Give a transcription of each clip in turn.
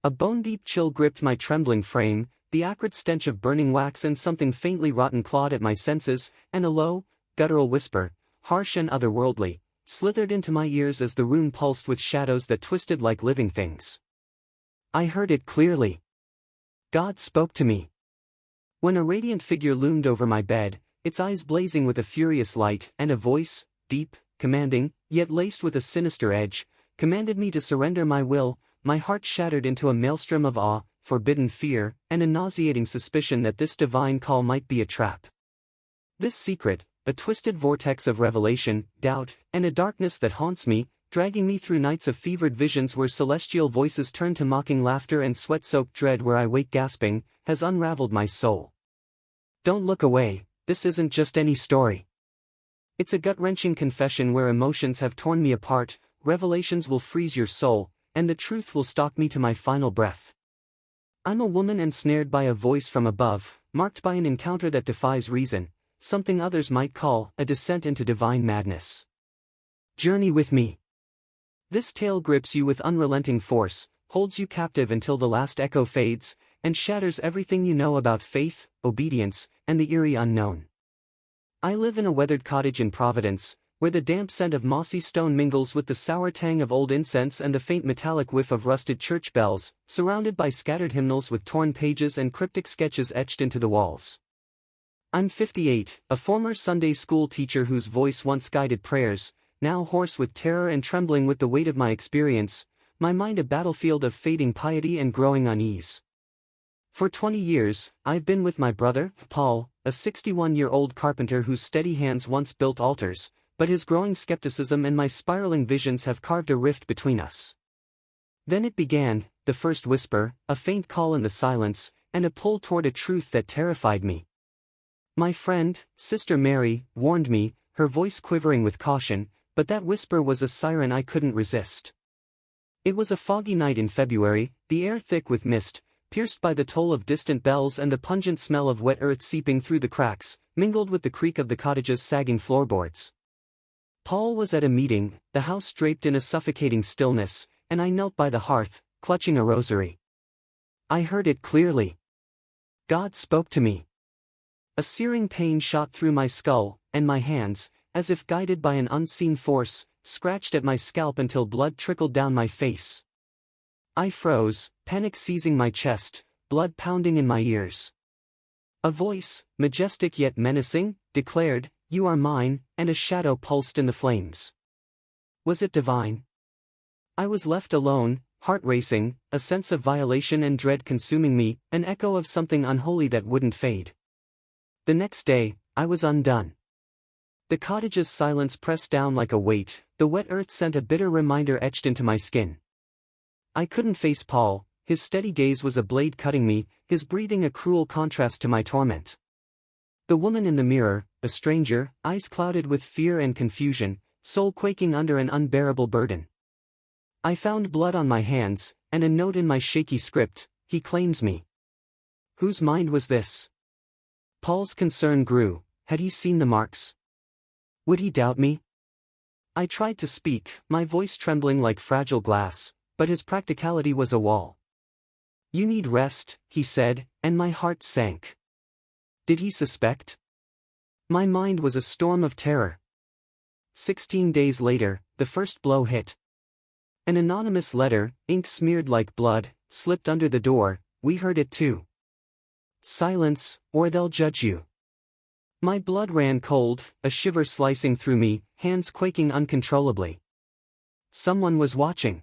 A bone-deep chill gripped my trembling frame, the acrid stench of burning wax and something faintly rotten clawed at my senses, and a low, guttural whisper, harsh and otherworldly, slithered into my ears as the room pulsed with shadows that twisted like living things. I heard it clearly. God spoke to me. When a radiant figure loomed over my bed, its eyes blazing with a furious light, and a voice, deep, commanding, yet laced with a sinister edge, commanded me to surrender my will, my heart shattered into a maelstrom of awe, forbidden fear, and a nauseating suspicion that this divine call might be a trap. This secret, a twisted vortex of revelation, doubt, and a darkness that haunts me, dragging me through nights of fevered visions where celestial voices turn to mocking laughter and sweat-soaked dread where I wake gasping, has unraveled my soul. Don't look away, this isn't just any story. It's a gut-wrenching confession where emotions have torn me apart, revelations will freeze your soul, and the truth will stalk me to my final breath. I'm a woman ensnared by a voice from above, marked by an encounter that defies reason, something others might call a descent into divine madness. Journey with me. This tale grips you with unrelenting force, holds you captive until the last echo fades, and shatters everything you know about faith, obedience, and the eerie unknown. I live in a weathered cottage in Providence, where the damp scent of mossy stone mingles with the sour tang of old incense and the faint metallic whiff of rusted church bells, surrounded by scattered hymnals with torn pages and cryptic sketches etched into the walls. I'm 58, a former Sunday school teacher whose voice once guided prayers, now hoarse with terror and trembling with the weight of my experience, my mind a battlefield of fading piety and growing unease. For 20 years, I've been with my brother, Paul, a 61-year-old carpenter whose steady hands once built altars, but his growing skepticism and my spiraling visions have carved a rift between us. Then it began, the first whisper, a faint call in the silence, and a pull toward a truth that terrified me. My friend, Sister Mary, warned me, her voice quivering with caution, but that whisper was a siren I couldn't resist. It was a foggy night in February, the air thick with mist, pierced by the toll of distant bells and the pungent smell of wet earth seeping through the cracks, mingled with the creak of the cottage's sagging floorboards. Paul was at a meeting, the house draped in a suffocating stillness, and I knelt by the hearth, clutching a rosary. I heard it clearly. God spoke to me. A searing pain shot through my skull, and my hands, as if guided by an unseen force, scratched at my scalp until blood trickled down my face. I froze, panic seizing my chest, blood pounding in my ears. A voice, majestic yet menacing, declared, "You are mine," and a shadow pulsed in the flames. Was it divine? I was left alone, heart racing, a sense of violation and dread consuming me, an echo of something unholy that wouldn't fade. The next day, I was undone. The cottage's silence pressed down like a weight, the wet earth sent a bitter reminder etched into my skin. I couldn't face Paul, his steady gaze was a blade cutting me, his breathing a cruel contrast to my torment. The woman in the mirror, a stranger, eyes clouded with fear and confusion, soul quaking under an unbearable burden. I found blood on my hands, and a note in my shaky script, "He claims me." Whose mind was this? Paul's concern grew. Had he seen the marks? Would he doubt me? I tried to speak, my voice trembling like fragile glass, but his practicality was a wall. "You need rest," he said, and my heart sank. Did he suspect? My mind was a storm of terror. 16 days later, the first blow hit. An anonymous letter, ink smeared like blood, slipped under the door. We heard it too. "Silence, or they'll judge you." My blood ran cold, a shiver slicing through me, hands quaking uncontrollably. Someone was watching.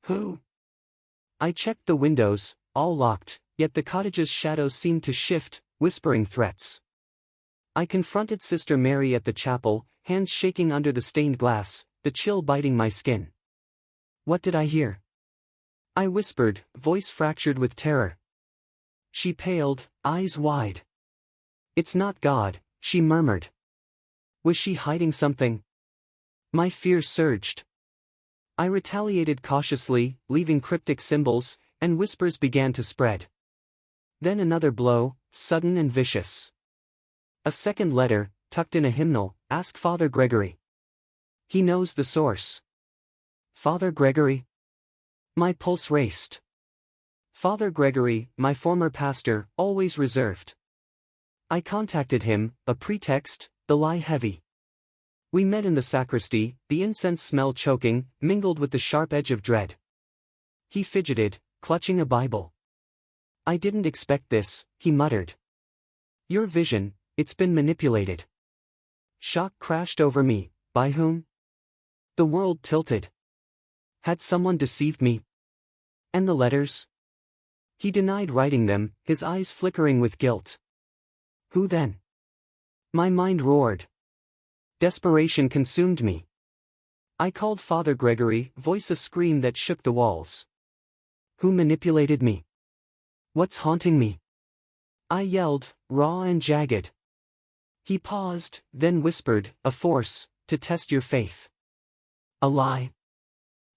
Who? I checked the windows, all locked, yet the cottage's shadows seemed to shift, whispering threats. I confronted Sister Mary at the chapel, hands shaking under the stained glass, the chill biting my skin. What did I hear? I whispered, voice fractured with terror. She paled, eyes wide. "It's not God," she murmured. Was she hiding something? My fear surged. I retaliated cautiously, leaving cryptic symbols, and whispers began to spread. Then another blow, sudden and vicious. A second letter, tucked in a hymnal, "Ask Father Gregory. He knows the source." Father Gregory? My pulse raced. Father Gregory, my former pastor, always reserved. I contacted him, a pretext, the lie heavy. We met in the sacristy, the incense smell choking, mingled with the sharp edge of dread. He fidgeted, clutching a Bible. I didn't expect this, he muttered. Your vision, it's been manipulated. Shock crashed over me. By whom? The world tilted. Had someone deceived me? And the letters? He denied writing them, his eyes flickering with guilt. Who then? My mind roared. Desperation consumed me. I called Father Gregory, voice a scream that shook the walls. Who manipulated me? What's haunting me? I yelled, raw and jagged. He paused, then whispered, a force, to test your faith. A lie.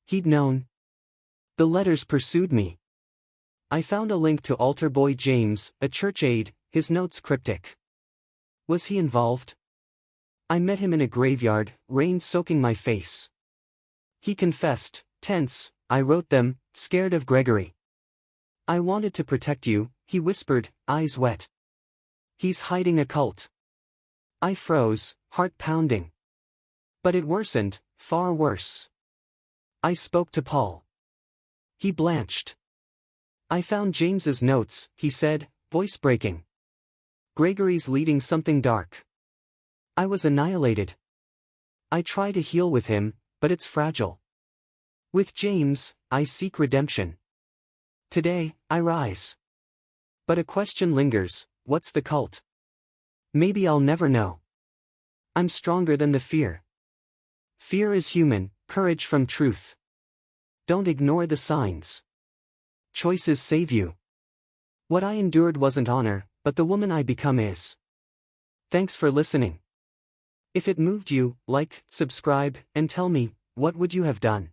He'd known. The letters pursued me. I found a link to altar boy James, a church aide, his notes cryptic. Was he involved? I met him in a graveyard, rain soaking my face. He confessed, tense, I wrote them, scared of Gregory. I wanted to protect you, he whispered, eyes wet. He's hiding a cult. I froze, heart pounding. But it worsened, far worse. I spoke to Paul. He blanched. I found James's notes, he said, voice breaking. Gregory's leading something dark. I was annihilated. I try to heal with him, but it's fragile. With James, I seek redemption. Today, I rise. But a question lingers, what's the cult? Maybe I'll never know. I'm stronger than the fear. Fear is human, courage from truth. Don't ignore the signs. Choices save you. What I endured wasn't honor, but the woman I become is. Thanks for listening. If it moved you, like, subscribe, and tell me, what would you have done?